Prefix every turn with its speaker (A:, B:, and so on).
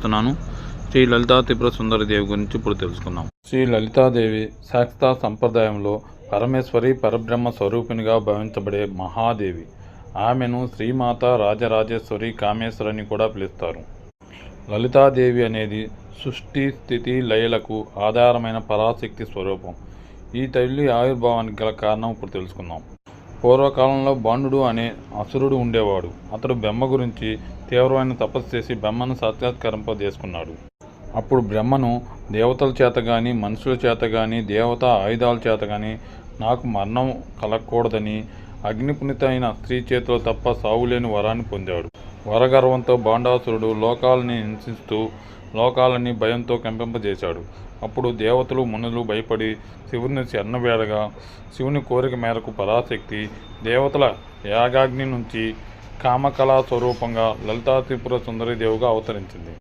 A: చెప్తున్నాను. శ్రీ లలితా త్రిపుర సుందరీదేవి గురించి ఇప్పుడు తెలుసుకుందాం. శ్రీ లలితాదేవి శాక్త సంప్రదాయంలో పరమేశ్వరి పరబ్రహ్మ స్వరూపిణిగా భావించబడే మహాదేవి. ఆమెను శ్రీమాత రాజరాజేశ్వరి కామేశ్వరిని కూడా పిలుస్తారు. లలితాదేవి అనేది సృష్టి స్థితి లయలకు ఆధారమైన పరాశక్తి స్వరూపం. ఈ తల్లి ఆవిర్భావానికి గల కారణం ఇప్పుడు తెలుసుకుందాం. పూర్వకాలంలో బాండుడు అనే అసురుడు ఉండేవాడు. అతడు బ్రహ్మ గురించి తీవ్రమైన తపస్సు చేసి బ్రహ్మను సాక్షాత్కరింపజేసుకున్నాడు. అప్పుడు బ్రహ్మను దేవతల చేత కానీ మనుషుల చేత కానీ దేవతా ఆయుధాల చేత కానీ నాకు మరణం కలగకూడదని అగ్నిపునిత అయిన స్త్రీ చేతిలో తప్ప సావులేని వరాన్ని పొందాడు. వరగర్వంతో బాండాసురుడు లోకాలని హింసిస్తూ లోకాలని భయంతో కంపింపజేశాడు. అప్పుడు దేవతలు మునులు భయపడి శివుని శరణవేడగా శివుని కోరిక మేరకు పరాశక్తి దేవతల యాగాగ్ని నుంచి కామకళా స్వరూపంగా లలితా త్రిపుర సుందరీదేవిగా అవతరించింది.